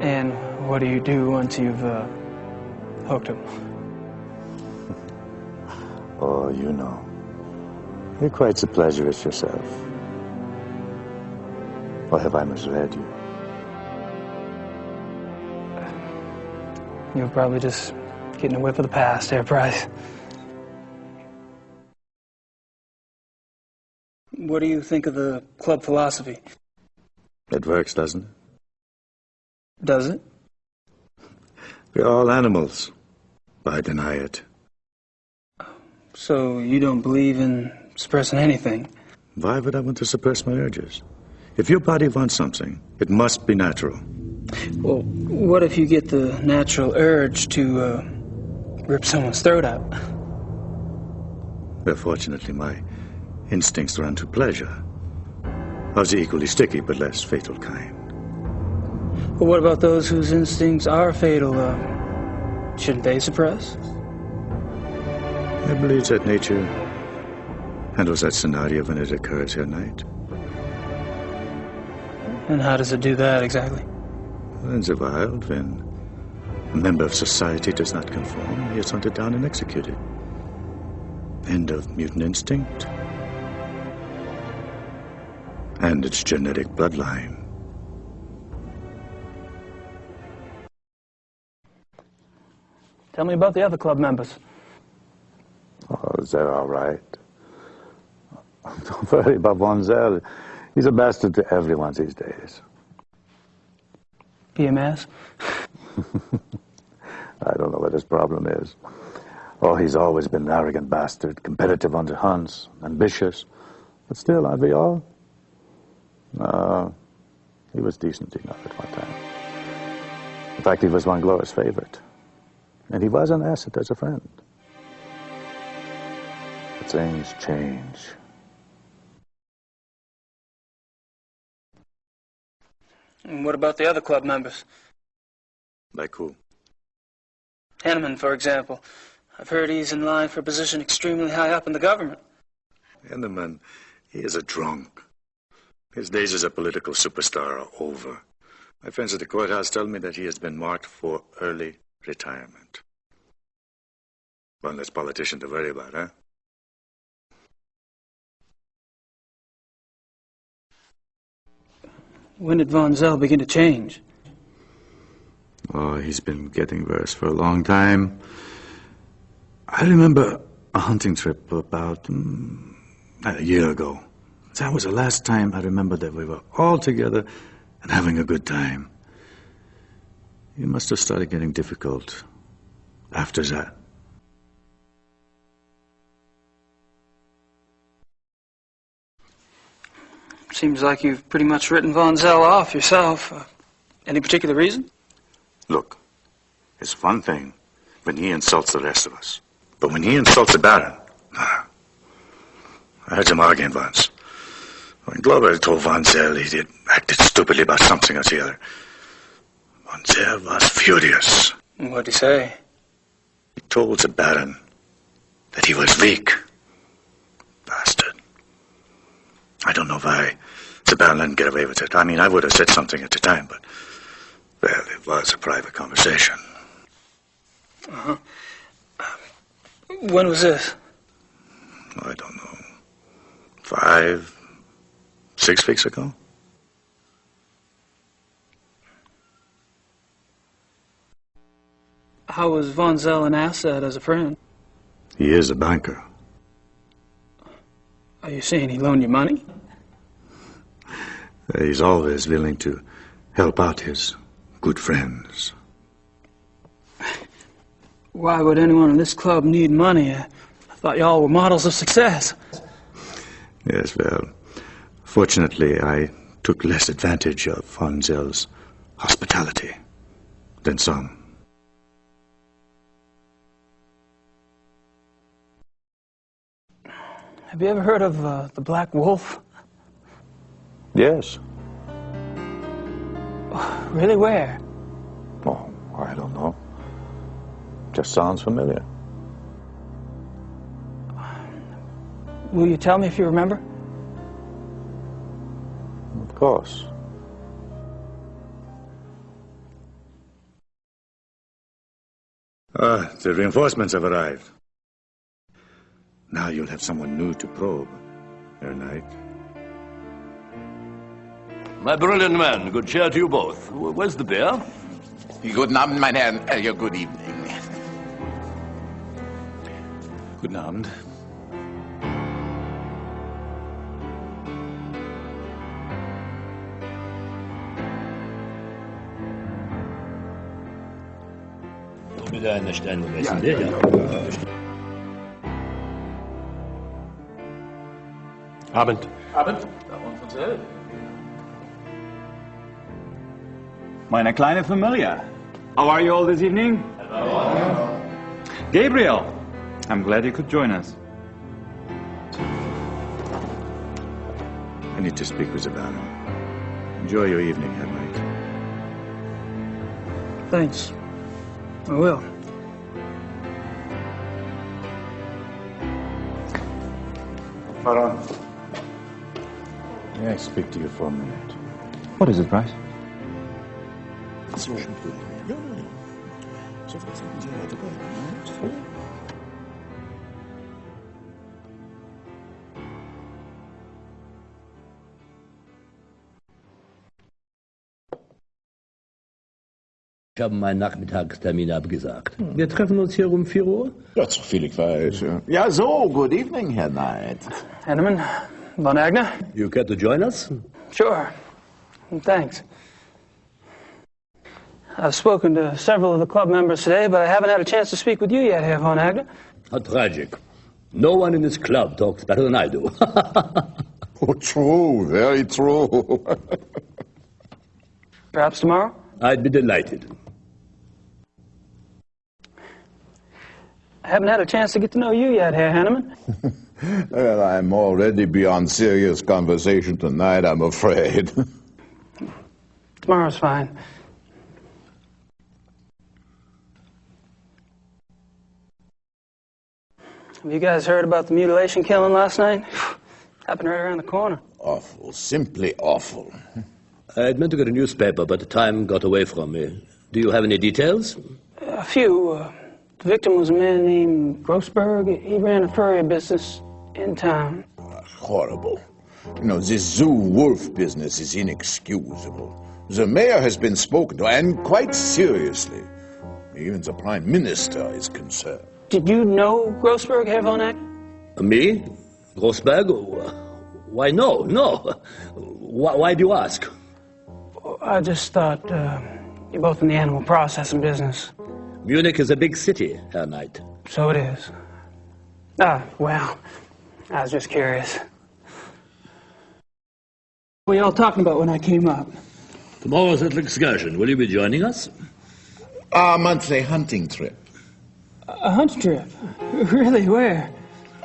And what do you do once you've hooked him? Oh, you know. You're quite the pleasurist yourself. Or have I misled you? You're probably just getting a whiff of the past, Herr Price. What do you think of the club philosophy? It works, doesn't it? Does it? We're all animals. But I deny it. So you don't believe in suppressing anything? Why would I want to suppress my urges? If your body wants something, it must be natural. Well, what if you get the natural urge to rip someone's throat out? Well, fortunately, my instincts run to pleasure. Of the equally sticky but less fatal kind. Well, what about those whose instincts are fatal? Shouldn't they suppress? I believe that nature handles that scenario when it occurs at night. And how does it do that exactly? In the wild, when a member of society does not conform, he is hunted down and executed. End of mutant instinct. And its genetic bloodline. Tell me about the other club members. Oh, they're all right. Don't worry about Vonzel. He's a bastard to everyone these days. PMS? I don't know what his problem is. Oh, he's always been an arrogant bastard, competitive on the hunts, ambitious. But still, aren't we all? No, he was decent enough at one time. In fact, he was von Glor's favorite. And he was an asset as a friend. But things change. And what about the other club members? Like who? Henneman, for example. I've heard he's in line for a position extremely high up in the government. Henneman, he is a drunk. His days as a political superstar are over. My friends at the courthouse tell me that he has been marked for early retirement. One less politician to worry about, huh? When did Von Zell begin to change? Oh, he's been getting worse for a long time. I remember a hunting trip about a year ago. That was the last time I remember that we were all together and having a good time. He must have started getting difficult after that. Seems like you've pretty much written Von Zell off yourself. Any particular reason? Look, it's one thing when he insults the rest of us. But when he insults the Baron, I heard him arguing once. When Glover told Von Zell he had acted stupidly about something or the other, Von Zell was furious. What'd he say? He told the Baron that he was weak. Bastard. I don't know why the Baron didn't get away with it. I mean, I would have said something at the time, but, well, it was a private conversation. Uh-huh. When was this? I don't know. 5, 6 weeks ago? How was Von Zell an asset as a friend? He is a banker. Are you saying he loaned you money? He's always willing to help out his good friends. Why would anyone in this club need money? I thought y'all were models of success. Yes, well, fortunately, I took less advantage of Von Zell's hospitality than some. Have you ever heard of the Black Wolf? Yes. Really, where? Oh, I don't know. Just sounds familiar. Will you tell me if you remember? Of course. The reinforcements have arrived. Now you'll have someone new to probe, Herr Knight. My brilliant man, good cheer to you both. Where's the beer? Guten Abend, mein Herr. Good evening. Guten Abend. Wieder eine Sterne messen, Ja. Abend. Abend. Meine kleine Familie. How are you all this evening? Hello. Gabriel, I'm glad you could join us. I need to speak with the Baron. Enjoy your evening, Herr Knight. Thanks. I will. Baron. May I speak to you for a minute? What is it, Bryce? Ich habe meinen Nachmittagstermin abgesagt. Wir treffen uns hier um 4 Uhr? Ja, so viel ich weiß. Ja, so, good evening, Herr Knight. Henneman, Von Agner? You care to join us? Sure. Thanks. I've spoken to several of the club members today, but I haven't had a chance to speak with you yet, Herr Von Agner. How tragic. No one in this club talks better than I do. Oh, true, very true. Perhaps tomorrow? I'd be delighted. I haven't had a chance to get to know you yet, Herr Henneman. Well, I'm already beyond serious conversation tonight, I'm afraid. Tomorrow's fine. Have you guys heard about the mutilation killing last night? Happened right around the corner. Awful, simply awful. I'd meant to get a newspaper, but the time got away from me. Do you have any details? A few. The victim was a man named Grossberg. He ran a furrier business in town. Horrible. You know, this zoo wolf business is inexcusable. The mayor has been spoken to, and quite seriously. Even the prime minister is concerned. Did you know Grossberg, Herr Von Agner? Me? Grossberg? Why, no. Why do you ask? I just thought you're both in the animal processing business. Munich is a big city, Herr Knight. So it is. Well, I was just curious. What were y'all talking about when I came up? Tomorrow's little excursion. Will you be joining us? Our monthly hunting trip. A hunt trip? Really, where?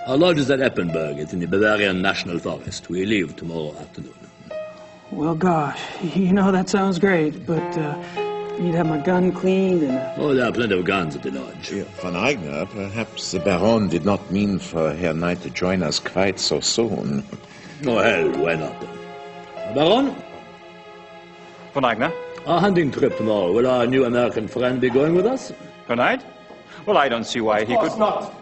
Our lodge is at Eppenberg. It's in the Bavarian National Forest. We leave tomorrow afternoon. Well, gosh, you know, that sounds great, but you'd have my gun cleaned and... Oh, there are plenty of guns at the lodge. Yeah, Von Eigner, perhaps the Baron did not mean for Herr Knight to join us quite so soon. Oh, hell, why not? Baron? Von Eigner? Our hunting trip tomorrow. Will our new American friend be going with us? Tonight? Well, I don't see why he could... Of course not.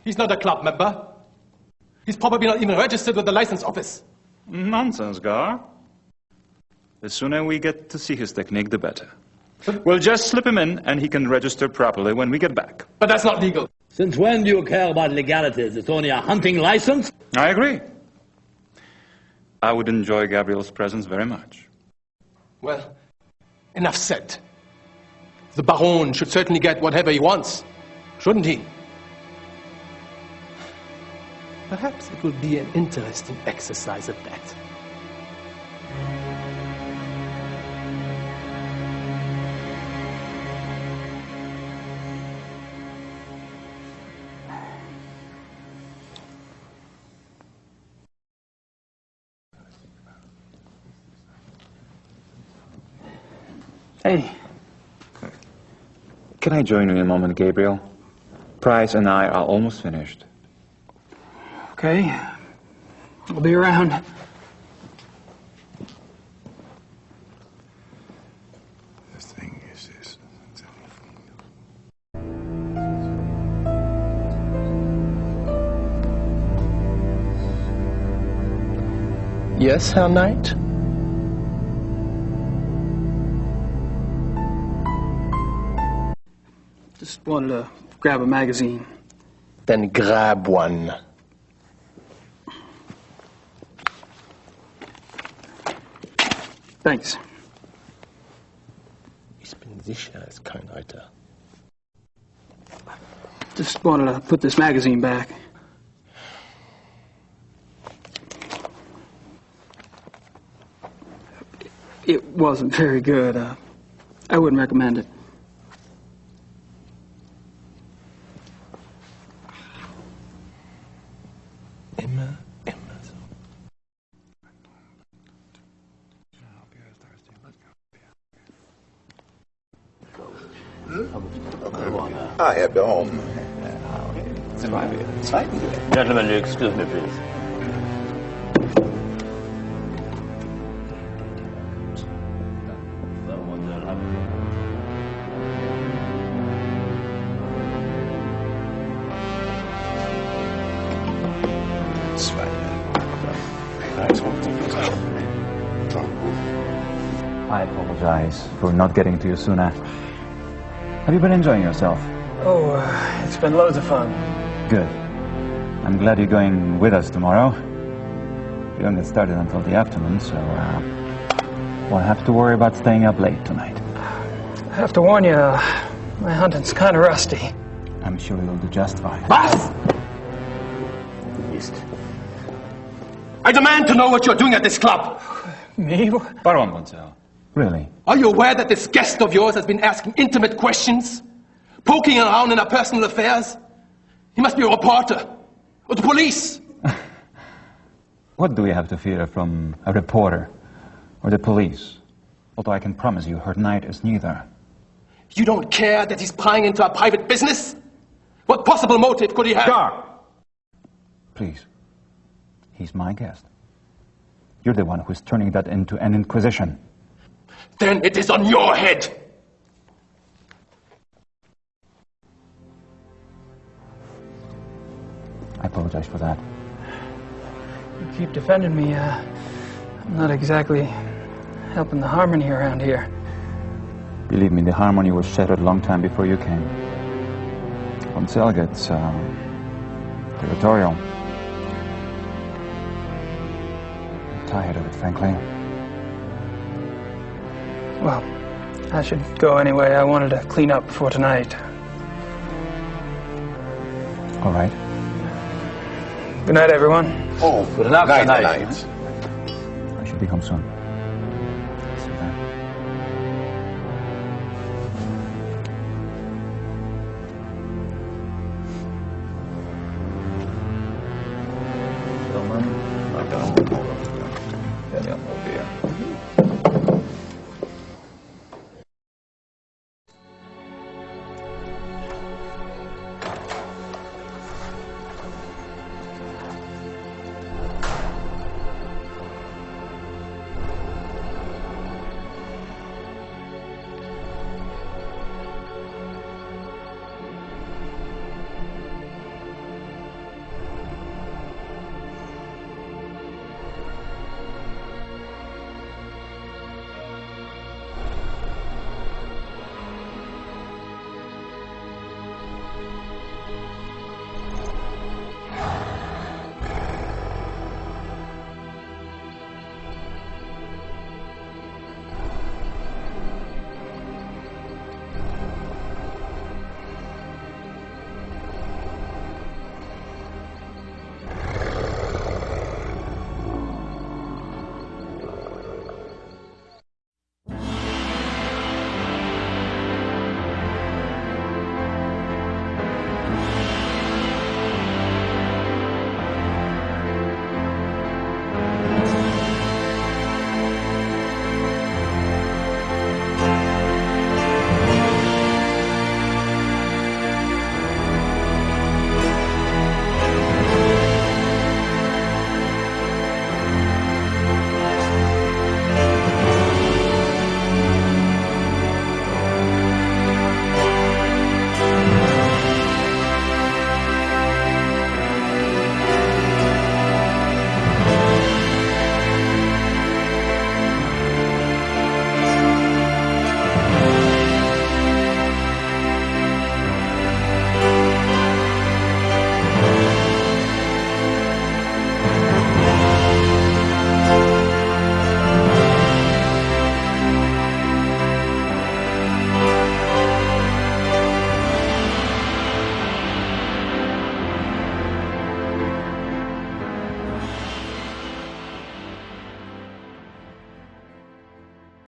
He's not a club member. He's probably not even registered with the license office. Nonsense, Gar. The sooner we get to see his technique, the better. We'll just slip him in, and he can register properly when we get back. But that's not legal. Since when do you care about legalities? It's only a hunting license. I agree. I would enjoy Gabriel's presence very much. Well, enough said. The Baron should certainly get whatever he wants, shouldn't he? Perhaps it will be an interesting exercise at that. Hey. Can I join you in a moment, Gabriel? Price and I are almost finished. Okay. I'll be around. The thing is this. Yes, Herr Knight? Just wanted to grab a magazine. Then grab one. Thanks. Ich bin sicher, es ist kein Reiter. Just wanted to put this magazine back. It wasn't very good. I wouldn't recommend it. Immer so. I have the home. Gentlemen, excuse me, please. I apologize for not getting to you sooner. Have you been enjoying yourself? Oh, it's been loads of fun. Good. I'm glad you're going with us tomorrow. We don't get started until the afternoon, so won't have to worry about staying up late tonight. I have to warn you, my hunting's kind of rusty. I'm sure you'll do just fine. Was? I demand to know what you're doing at this club. Me? Baron Bonzel. Really? Are you aware that this guest of yours has been asking intimate questions? Poking around in our personal affairs? He must be a reporter. Or the police. What do we have to fear from a reporter or the police? Although I can promise you, her Knight is neither. You don't care that he's prying into our private business? What possible motive could he have? Gar! Please. He's my guest. You're the one who's turning that into an inquisition. Then it is on your head. I apologize for that. You keep defending me. I'm not exactly helping the harmony around here. Believe me, the harmony was shattered a long time before you came. Bonzel gets territorial. I'm tired of it, frankly. Well, I should go anyway. I wanted to clean up before tonight. All right. Good night, everyone. Oh, Good night, night, night. night. I should be home soon. See you then. Gentlemen, Madame, Gabriel will be here.